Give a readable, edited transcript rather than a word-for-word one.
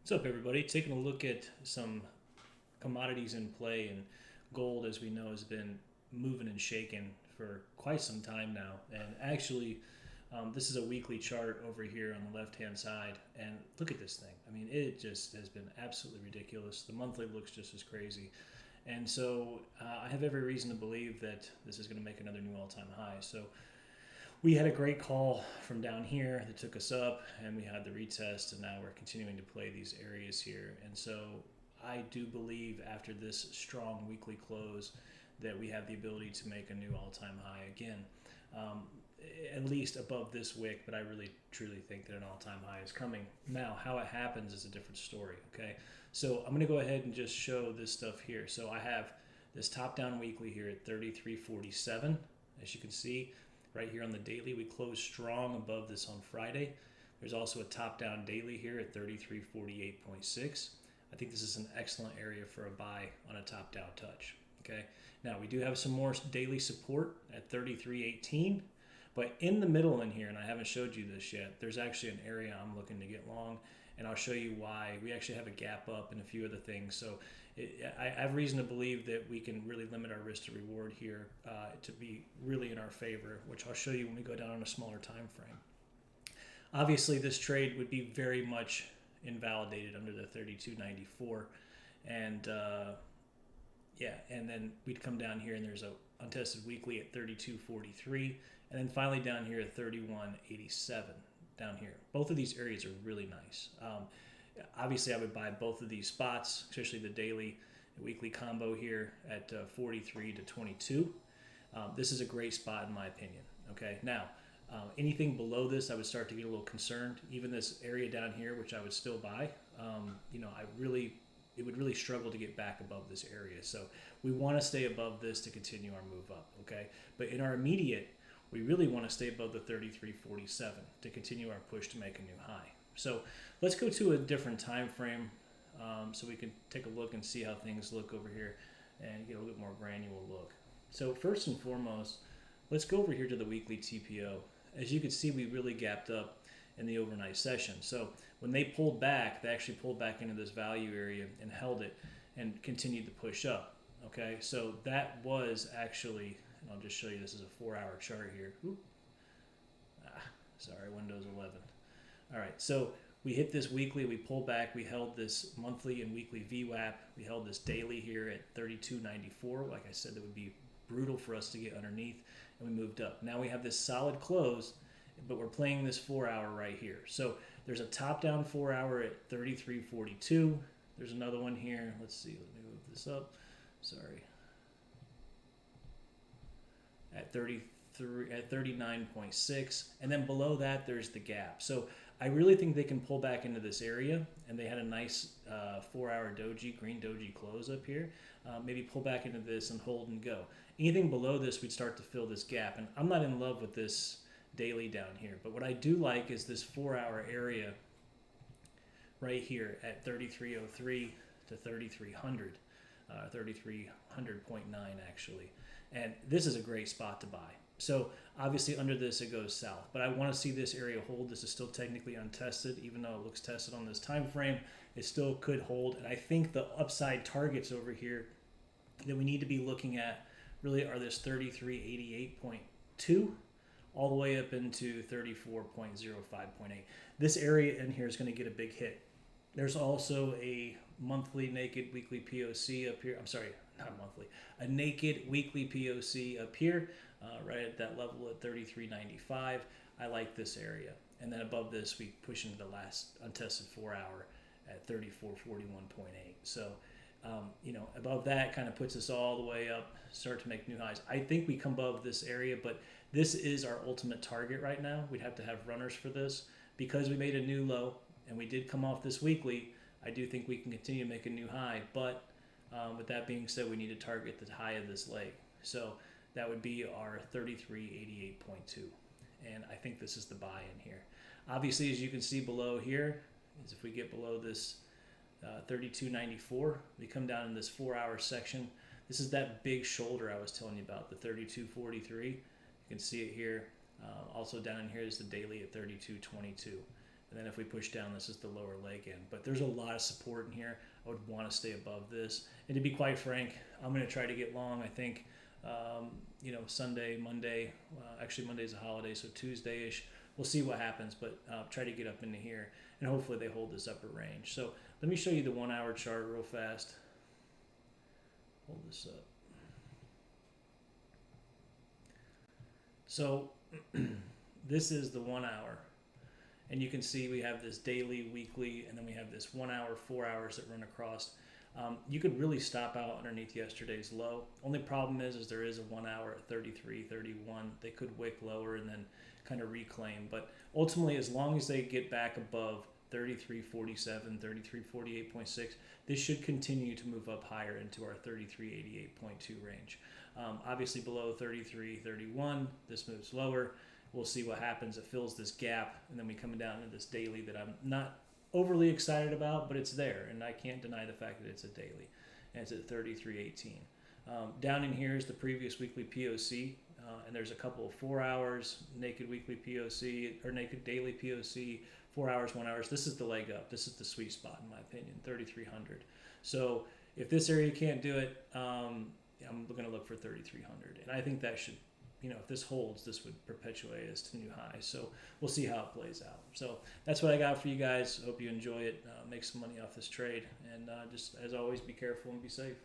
What's up, everybody? Taking a look at some commodities in play, and gold, as we know, has been moving and shaking for quite some time now. And actually, this is a weekly chart over here on the left-hand side, and look at this thing. I mean, it just has been absolutely ridiculous. The monthly looks just as crazy, and so I have every reason to believe that this is going to make another new all-time high. So we had a great call from down here that took us up, and we had the retest, and now we're continuing to play these areas here. And so I do believe after this strong weekly close that we have the ability to make a new all-time high again, um, at least above this wick. But I really truly think that an all-time high is coming. Now, how it happens is a different story. Okay, so I'm going to go ahead and just show this stuff here. So I have this top-down weekly here at 33.47, as you can see. Right here on the daily, we closed strong above this on Friday. There's also a top-down daily here at 33.48.6. I think this is an excellent area for a buy on a top-down touch. Okay. Now we do have some more daily support at 33.18, but in the middle in here, and I haven't showed you this yet, there's actually an area I'm looking to get long, and I'll show you why. We actually have a gap up and a few other things. So I have reason to believe that we can really limit our risk to reward here to be really in our favor, which I'll show you when we go down on a smaller time frame. Obviously, this trade would be very much invalidated under the 32.94, and yeah, and then we'd come down here and there's a untested weekly at 32.43, and then finally down here at 31.87 down here. Both of these areas are really nice. Obviously, I would buy both of these spots, especially the daily weekly combo here at 43 to 22. This is a great spot in my opinion. Okay, now anything below this, I would start to get a little concerned. Even this area down here, which I would still buy, it would really struggle to get back above this area. So we want to stay above this to continue our move up. Okay, but in our immediate, we really want to stay above the 33.47 to continue our push to make a new high. So let's go to a different time frame so we can take a look and see how things look over here and get a little bit more granular look. So first and foremost, let's go over here to the weekly TPO. As you can see, we really gapped up in the overnight session. So when they pulled back, they actually pulled back into this value area and held it and continued to push up. Okay, so that was actually, and I'll just show you, this is a 4-hour chart here. Sorry, Windows 11. All right, so we hit this weekly, we pulled back, we held this monthly and weekly VWAP, we held this daily here at 32.94. Like I said, that would be brutal for us to get underneath, and we moved up. Now we have this solid close, but we're playing this 4-hour right here. So there's a top-down 4-hour at 33.42. There's another one here. Let's see, let me move this up. Sorry. At 39.6, and then below that there's the gap. So I really think they can pull back into this area, and they had a nice 4-hour doji, green doji close up here. Maybe pull back into this and hold and go. Anything below this, we'd start to fill this gap, and I'm not in love with this daily down here, but what I do like is this 4-hour area right here at 33.03 to 3300, 3300.9 actually. And this is a great spot to buy. So obviously under this it goes south, but I want to see this area hold. This is still technically untested, even though it looks tested on this time frame. It still could hold, and I think the upside targets over here that we need to be looking at really are this 3388.2 all the way up into 34.05.8. This area in here is going to get a big hit. There's also a monthly naked weekly POC up here. I'm sorry, not monthly. A naked weekly POC up here, right at that level at 33.95. I like this area. And then above this, we push into the last untested 4-hour at 34.41.8. So, above that kind of puts us all the way up, start to make new highs. I think we come above this area, but this is our ultimate target right now. We'd have to have runners for this because we made a new low and we did come off this weekly. I do think we can continue to make a new high, but with that being said, we need to target the high of this leg. So that would be our 3388.2. And I think this is the buy in here. Obviously, as you can see below here, is if we get below this 32.94, we come down in this 4-hour section. This is that big shoulder I was telling you about, the 32.43. You can see it here. Also down in here is the daily at 32.22. And then if we push down, this is the lower leg end. But there's a lot of support in here. I would want to stay above this. And to be quite frank, I'm going to try to get long. I think, Sunday, Monday. Actually, Monday's a holiday, so Tuesday-ish. We'll see what happens, but try to get up into here. And hopefully they hold this upper range. So let me show you the 1 hour chart real fast. Hold this up. So this is the 1 hour. And you can see we have this daily, weekly, and then we have this 1 hour, 4 hours that run across. You could really stop out underneath yesterday's low. Only problem is there is a 1 hour at 33, 31. They could wick lower and then kind of reclaim. But ultimately, as long as they get back above 33.47, 33.48.6, this should continue to move up higher into our 33.88.2 range. Obviously below 33.31, this moves lower. We'll see what happens. It fills this gap, and then we come down into this daily that I'm not overly excited about, but it's there, and I can't deny the fact that it's a daily, and it's at 33.18. Down in here is the previous weekly POC, and there's a couple of 4 hours, naked weekly POC, or naked daily POC, 4 hours, 1 hour. This is the leg up. This is the sweet spot, in my opinion, 3,300. So if this area can't do it, I'm going to look for 3,300, and I think that should, if this holds, this would perpetuate as to new highs. So we'll see how it plays out. So that's what I got for you guys. Hope you enjoy it. Make some money off this trade. And just as always, be careful and be safe.